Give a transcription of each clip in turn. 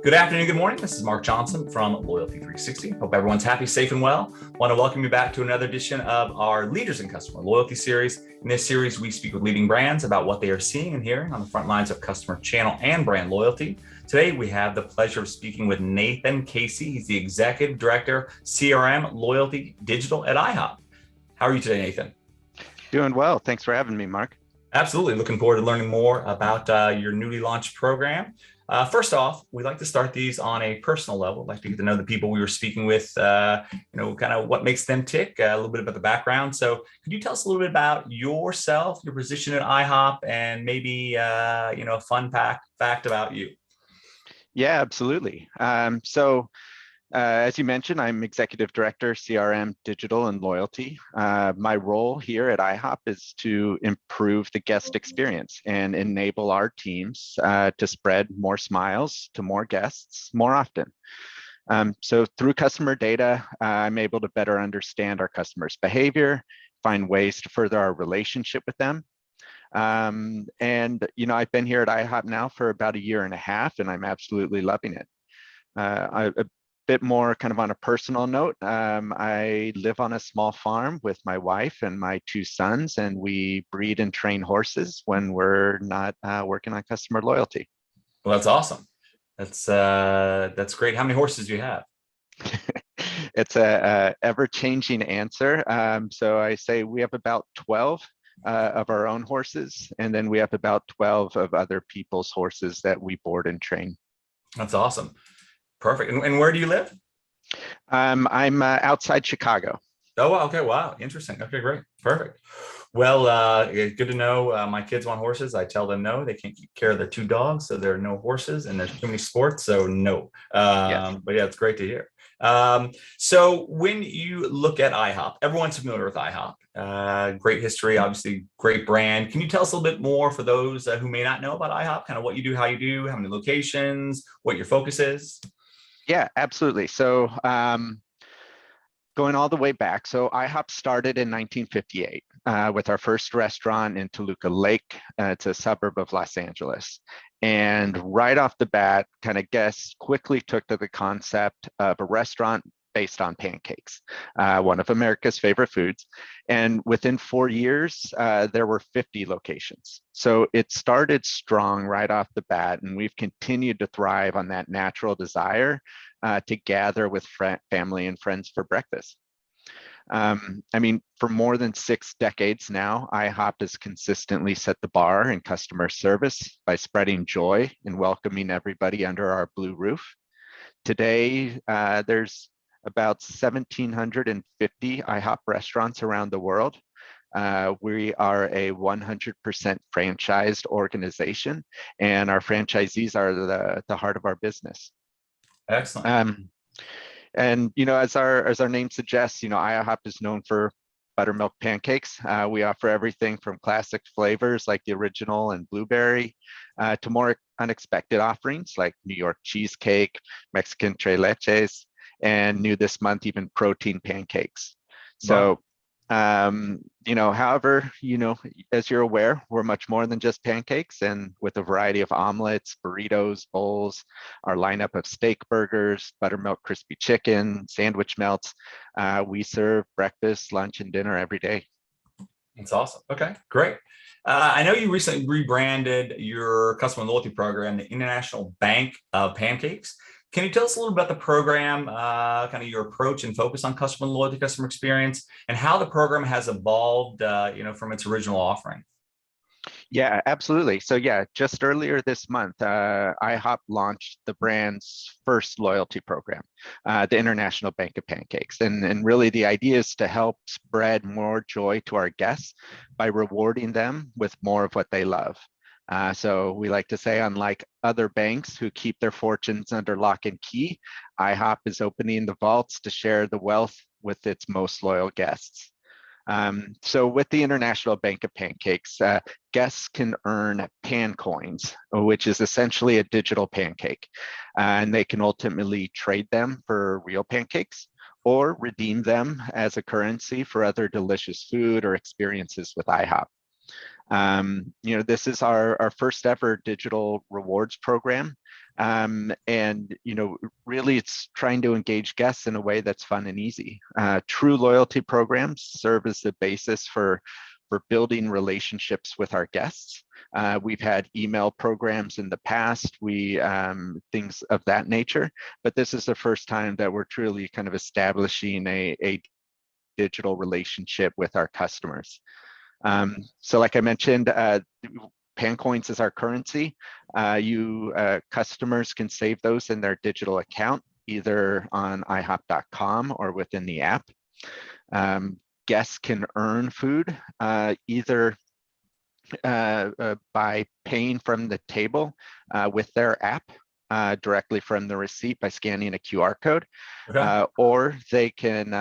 Good afternoon, good morning. This is Mark Johnson from Loyalty360. Hope everyone's happy, safe, and well. Want to welcome you back to another edition of our Leaders in Customer Loyalty series. In this series, we speak with leading brands about what they are seeing and hearing on the front lines of customer channel and brand loyalty. Today, we have the pleasure of speaking with Nathan Casey. He's the Executive Director, CRM Loyalty Digital at IHOP. How are you today, Nathan? Doing well. Thanks for having me, Mark. Absolutely. Looking forward to learning more about your newly launched program. First off, we like to start these on a personal level. I'd like to get to know the people we were speaking with, kind of what makes them tick, a little bit about the background. So could you tell us a little bit about yourself, your position at IHOP, and maybe, a fun fact about you? Yeah, absolutely. As you mentioned, I'm Executive Director, CRM, Digital, and Loyalty. My role here at IHOP is to improve the guest experience and enable our teams to spread more smiles to more guests more often. So through customer data, I'm able to better understand our customers' behavior, find ways to further our relationship with them. I've been here at IHOP now for about 1.5 years, and I'm absolutely loving it. A bit more kind of on a personal note, I live on a small farm with my wife and my 2 sons, and we breed and train horses when we're not working on customer loyalty. Well, that's awesome. That's great. How many horses do you have? It's a ever-changing answer. So I say we have about 12 of our own horses, and then we have about 12 of other people's horses that we board and train. That's awesome. Perfect. And where do you live? I'm outside Chicago. Oh, okay. Wow. Interesting. Okay, great. Perfect. Well, good to know. My kids want horses. I tell them no, they can't keep care of their 2 dogs. So there are no horses and there's too many sports. So no. Yes. But yeah, it's great to hear. So when you look at IHOP, everyone's familiar with IHOP. Great history, obviously great brand. Can you tell us a little bit more for those who may not know about IHOP, kind of what you do, how many locations, what your focus is? Yeah, absolutely. So going all the way back, so IHOP started in 1958 with our first restaurant in Toluca Lake. It's a suburb of Los Angeles. And right off the bat, kind of guests quickly took to the concept of a restaurant based on pancakes, one of America's favorite foods. And within 4 years, there were 50 locations. So it started strong right off the bat, and we've continued to thrive on that natural desire to gather with family and friends for breakfast. For more than 6 decades now, IHOP has consistently set the bar in customer service by spreading joy and welcoming everybody under our blue roof. Today, there's about 1,750 IHOP restaurants around the world. We are a 100% franchised organization, and our franchisees are the heart of our business. Excellent. As our name suggests, IHOP is known for buttermilk pancakes. We offer everything from classic flavors like the original and blueberry to more unexpected offerings like New York cheesecake, Mexican tres leches, and new this month, even protein pancakes. So, however, as you're aware, we're much more than just pancakes, and with a variety of omelets, burritos, bowls, our lineup of steak burgers, buttermilk crispy chicken, sandwich melts, we serve breakfast, lunch, and dinner every day. That's awesome. Okay, great. I know you recently rebranded your customer loyalty program, the International Bank of Pancakes. Can you tell us a little about the program, kind of your approach and focus on customer loyalty, customer experience, and how the program has evolved, from its original offering? Yeah, absolutely. So yeah, just earlier this month, IHOP launched the brand's first loyalty program, the International Bank of Pancakes. And really the idea is to help spread more joy to our guests by rewarding them with more of what they love. So we like to say, unlike other banks who keep their fortunes under lock and key, IHOP is opening the vaults to share the wealth with its most loyal guests. So with the International Bank of Pancakes, guests can earn pan coins, which is essentially a digital pancake, and they can ultimately trade them for real pancakes or redeem them as a currency for other delicious food or experiences with IHOP. This is our first ever digital rewards program. And really it's trying to engage guests in a way that's fun and easy. True loyalty programs serve as the basis for building relationships with our guests. We've had email programs in the past, things of that nature, but this is the first time that we're truly kind of establishing a digital relationship with our customers. So like I mentioned, Pancoins is our currency. Customers can save those in their digital account, either on ihop.com or within the app. Guests can earn food either by paying from the table with their app directly from the receipt by scanning a QR code, okay. Or they can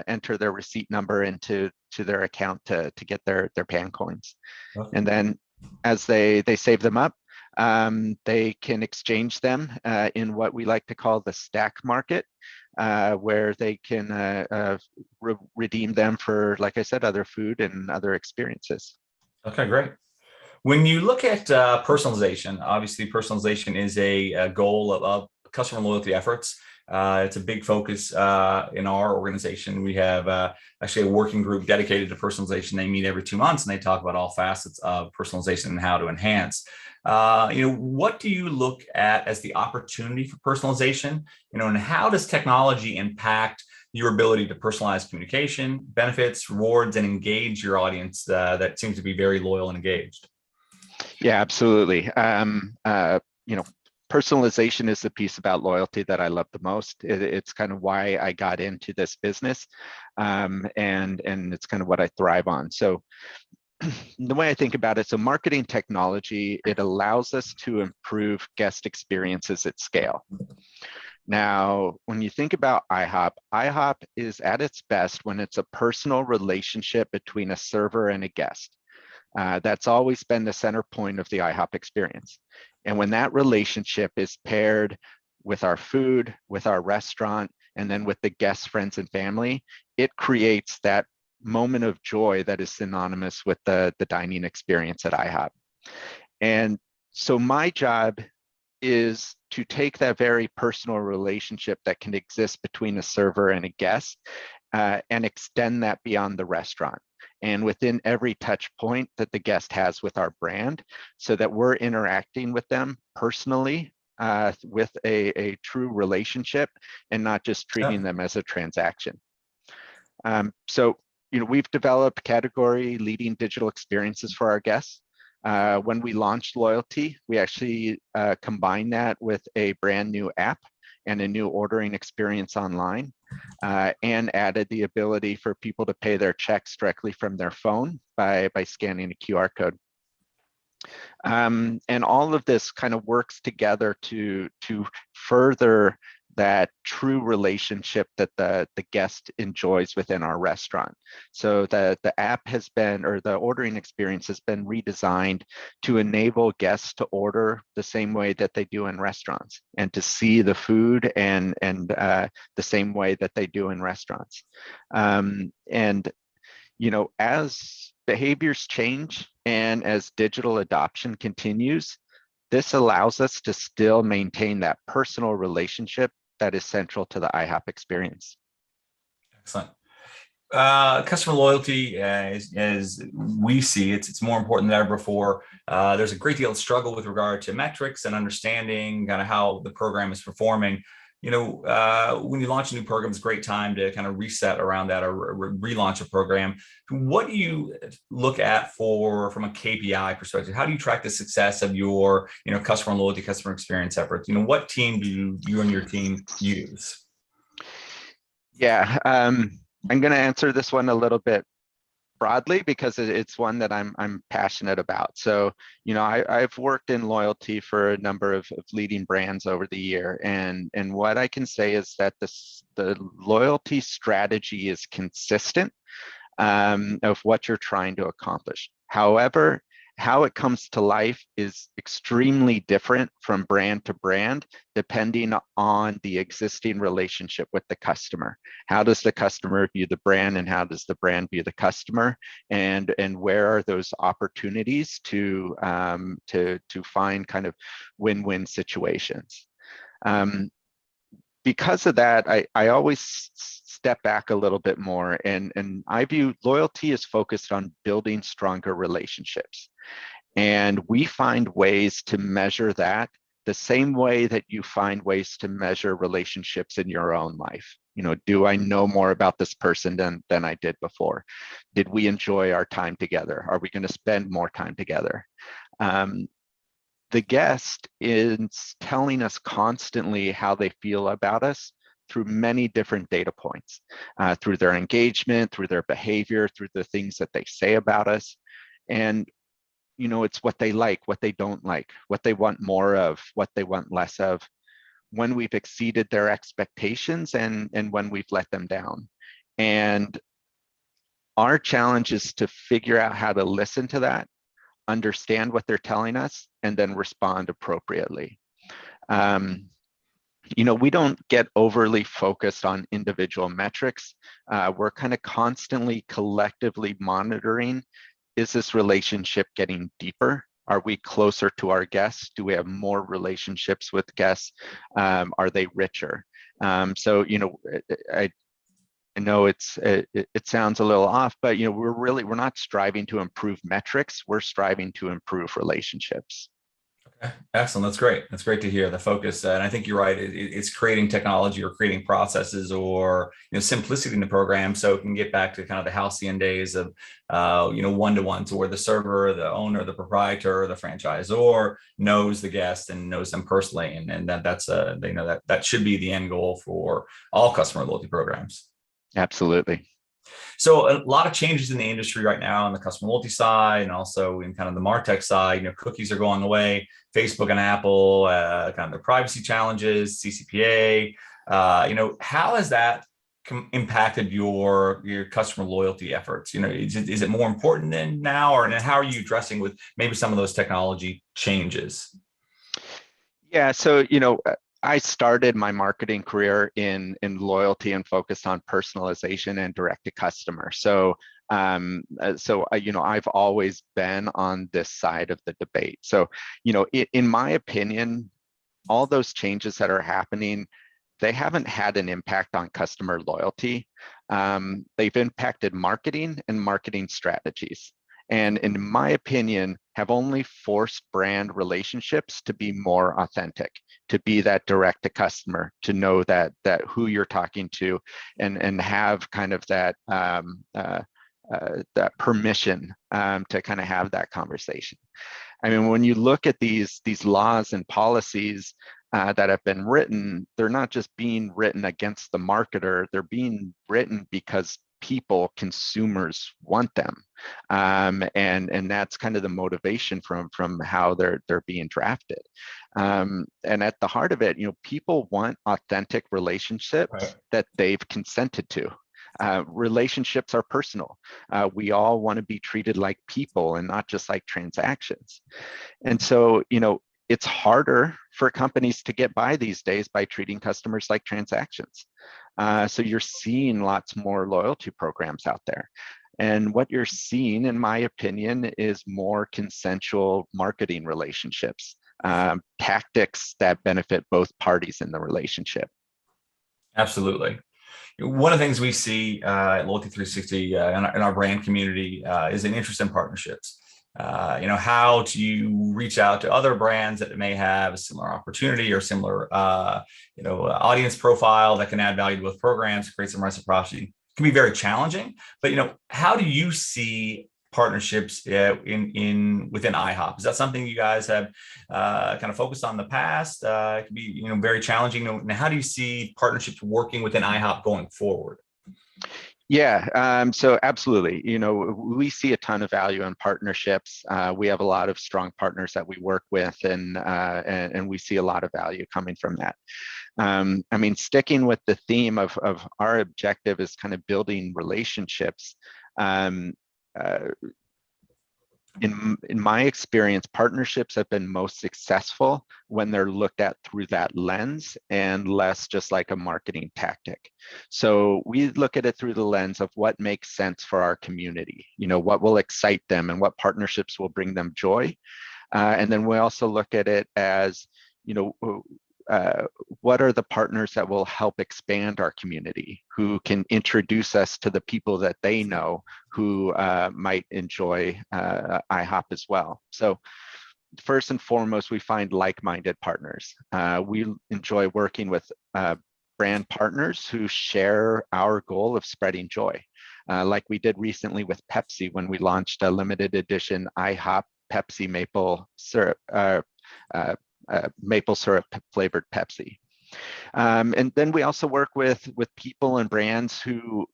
enter their receipt number into their account to get their Pancoins. Okay. And then as they save them up, they can exchange them in what we like to call the stack market, where they can redeem them for, like I said, other food and other experiences. Okay, great. When you look at personalization, obviously personalization is a goal of customer loyalty efforts. It's a big focus in our organization. We have actually a working group dedicated to personalization. They meet every 2 months and they talk about all facets of personalization and how to enhance. What do you look at as the opportunity for personalization? And how does technology impact your ability to personalize communication, benefits, rewards, and engage your audience that seems to be very loyal and engaged? Yeah, absolutely. Personalization is the piece about loyalty that I love the most. It's kind of why I got into this business, and it's kind of what I thrive on. So the way I think about it, so marketing technology, it allows us to improve guest experiences at scale. Now, when you think about IHOP is at its best when it's a personal relationship between a server and a guest. That's always been the center point of the IHOP experience. And when that relationship is paired with our food, with our restaurant, and then with the guests, friends, and family, it creates that moment of joy that is synonymous with the dining experience at IHOP. And so my job is to take that very personal relationship that can exist between a server and a guest and extend that beyond the restaurant and within every touch point that the guest has with our brand, so that we're interacting with them personally with a true relationship and not just treating them as a transaction. So we've developed category leading digital experiences for our guests. When we launched Loyalty, we actually combined that with a brand new app and a new ordering experience online, and added the ability for people to pay their checks directly from their phone by scanning a QR code. And all of this kind of works together to further that true relationship that the guest enjoys within our restaurant. So the app has been, or the ordering experience has been redesigned to enable guests to order the same way that they do in restaurants, and to see the food and the same way that they do in restaurants. And as behaviors change and as digital adoption continues, this allows us to still maintain that personal relationship that is central to the IHOP experience. Excellent. Customer loyalty, as we see, it's more important than ever before. There's a great deal of struggle with regard to metrics and understanding kind of how the program is performing. When you launch a new program, it's a great time to kind of reset around that or relaunch a program. What do you look at from a KPI perspective? How do you track the success of your, customer loyalty, customer experience efforts? What team do you and your team use? Yeah, I'm going to answer this one a little bit broadly because it's one that I'm passionate about. So, I've worked in loyalty for a number of leading brands over the year, and what I can say is that the loyalty strategy is consistent of what you're trying to accomplish. However, how it comes to life is extremely different from brand to brand, depending on the existing relationship with the customer. How does the customer view the brand, and how does the brand view the customer? And where are those opportunities to find kind of win-win situations? Because of that, I always step back a little bit more, and I view loyalty as focused on building stronger relationships. And we find ways to measure that the same way that you find ways to measure relationships in your own life. You know, do I know more about this person than I did before? Did we enjoy our time together? Are we going to spend more time together? The guest is telling us constantly how they feel about us through many different data points, through their engagement, through their behavior, through the things that they say about us. And, you know, it's what they like, what they don't like, what they want more of, what they want less of, when we've exceeded their expectations and when we've let them down. And our challenge is to figure out how to listen to that, understand what they're telling us, and then respond appropriately. You know, we don't get overly focused on individual metrics. We're kind of constantly collectively monitoring, is this relationship getting deeper? Are we closer to our guests? Do we have more relationships with guests? Are they richer? So, you know, I know it sounds a little off, but, you know, we're not striving to improve metrics. We're striving to improve relationships. Okay. Excellent. That's great. That's great to hear the focus. And I think you're right. It's creating technology or creating processes or, you know, simplicity in the program, so it can get back to kind of the halcyon days of, you know, one-to-one, to where the server, the owner, the proprietor, the franchisor knows the guest and knows them personally. And that's they know that should be the end goal for all customer loyalty programs. Absolutely. So a lot of changes in the industry right now on the customer loyalty side, and also in kind of the MarTech side. You know, cookies are going away. Facebook and Apple, kind of their privacy challenges, CCPA. You know, how has that impacted your customer loyalty efforts? You know, is it more important than now, or and how are you addressing with maybe some of those technology changes? Yeah, so, you know, I started my marketing career in loyalty and focused on personalization and direct to customer. So, you know, I've always been on this side of the debate. So, you know, in my opinion, all those changes that are happening, they haven't had an impact on customer loyalty. They've impacted marketing and marketing strategies. And in my opinion, have only forced brand relationships to be more authentic, to be that direct to customer, to know that who you're talking to, and have kind of that that permission to kind of have that conversation. I mean, when you look at these laws and policies that have been written, they're not just being written against the marketer, they're being written because people, consumers, want them, and that's kind of the motivation from how they're being drafted. And at the heart of it, you know, people want authentic relationships, right, that they've consented to. Relationships are personal. We all want to be treated like people and not just like transactions. And so, you know, it's harder for companies to get by these days by treating customers like transactions. So you're seeing lots more loyalty programs out there. And what you're seeing, in my opinion, is more consensual marketing relationships, tactics that benefit both parties in the relationship. Absolutely. One of the things we see at Loyalty360 in our brand community is an interest in partnerships. You know, how to reach out to other brands that may have a similar opportunity or similar, you know, audience profile that can add value to both programs, create some reciprocity. It can be very challenging, but, you know, how do you see partnerships within IHOP? Is that something you guys have kind of focused on in the past? It can be, you know, very challenging. And how do you see partnerships working within IHOP going forward? Yeah, so absolutely. You know, we see a ton of value in partnerships. We have a lot of strong partners that we work with, and we see a lot of value coming from that. I mean, sticking with the theme of our objective is kind of building relationships. in my experience, partnerships have been most successful when they're looked at through that lens and less just like a marketing tactic. So we look at it through the lens of what makes sense for our community, what will excite them and what partnerships will bring them joy. And then we also look at it as, what are the partners that will help expand our community, who can introduce us to the people that they know who might enjoy IHOP as well. So first and foremost, we find like-minded partners. We enjoy working with brand partners who share our goal of spreading joy. Like we did recently with Pepsi when we launched a limited edition IHOP Pepsi maple syrup flavored Pepsi. And then we also work with people and brands who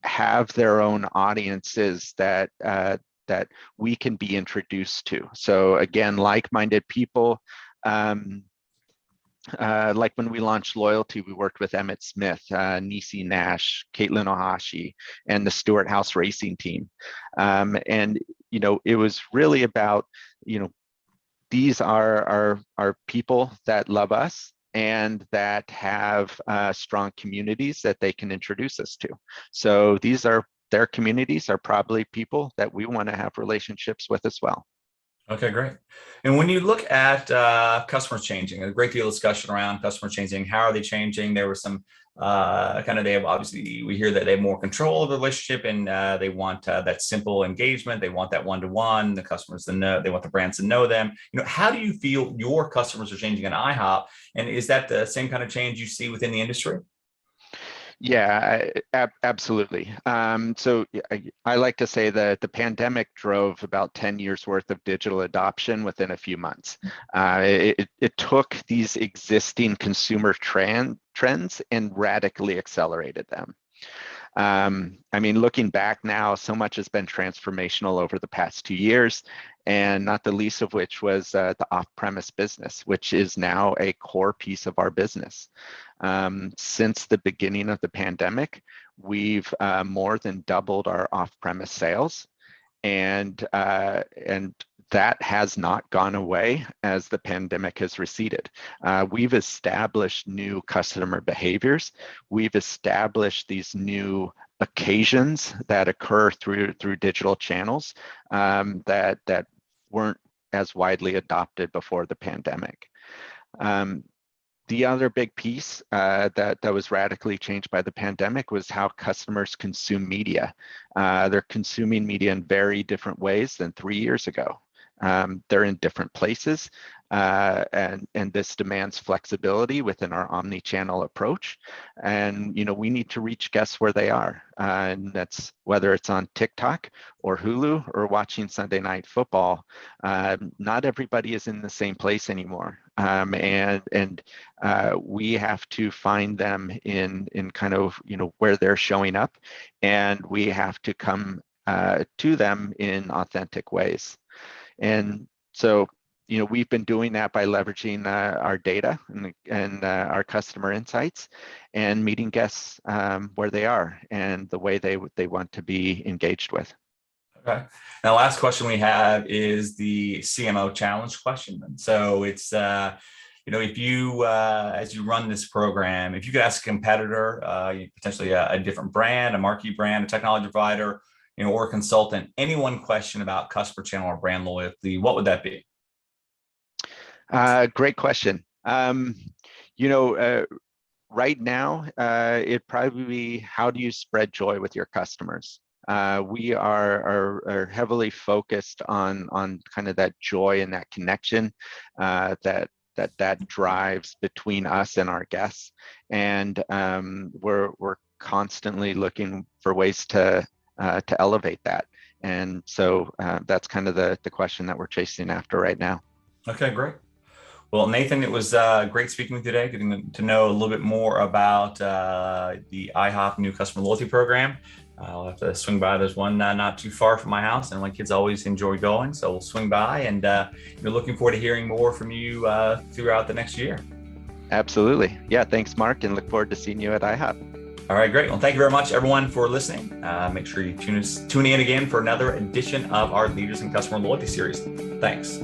have their own audiences that we can be introduced to. So again, like-minded people. Like when we launched Loyalty, we worked with Emmett Smith, Niecy Nash, Caitlin Ohashi, and the Stewart House racing team. And it was really about, these are people that love us and that have strong communities that they can introduce us to. So their communities are probably people that we want to have relationships with as well. Okay, great. And when you look at customers changing, a great deal of discussion around customers changing. How are they changing? There was some they have, obviously, we hear that they have more control of the relationship, and they want that simple engagement. They want that one-to-one. The customers to know, they want the brands to know them. How do you feel your customers are changing in IHOP? And is that the same kind of change you see within the industry? Yeah, absolutely. So I like to say that the pandemic drove about 10 years worth of digital adoption within a few months. It took these existing consumer trends and radically accelerated them. Looking back now, so much has been transformational over the past 2 years, and not the least of which was the off-premise business, which is now a core piece of our business. Since the beginning of the pandemic, we've more than doubled our off-premise sales, and that has not gone away as the pandemic has receded. We've established new customer behaviors. We've established these new occasions that occur through digital channels that weren't as widely adopted before the pandemic. The other big piece that was radically changed by the pandemic was how customers consume media. They're consuming media in very different ways than 3 years ago. They're in different places, and this demands flexibility within our omni-channel approach. And we need to reach guests where they are, and that's whether it's on TikTok or Hulu or watching Sunday Night Football. Not everybody is in the same place anymore, and we have to find them in kind of where they're showing up, and we have to come to them in authentic ways. And so, we've been doing that by leveraging our data and our customer insights and meeting guests where they are and the way they want to be engaged with. Okay. Now, last question we have is the CMO challenge question. And so it's, if you, as you run this program, if you could ask a competitor, potentially a different brand, a marquee brand, a technology provider, or a consultant, any one question about customer channel or brand loyalty, what would that be? Great question. Right now, it'd probably be, how do you spread joy with your customers? We are heavily focused on kind of that joy and that connection that drives between us and our guests, and we're constantly looking for ways to elevate that. And so that's kind of the question that we're chasing after right now. Okay, great. Well, Nathan, it was great speaking with you today, getting to know a little bit more about the IHOP new customer loyalty program. I'll have to swing by. There's one not too far from my house, and my kids always enjoy going, so we'll swing by, and we're looking forward to hearing more from you throughout the next year. Absolutely. Yeah, thanks, Mark, and look forward to seeing you at IHOP. All right, great. Well, thank you very much, everyone, for listening. Make sure you tune in again for another edition of our Leaders in Customer Loyalty series. Thanks.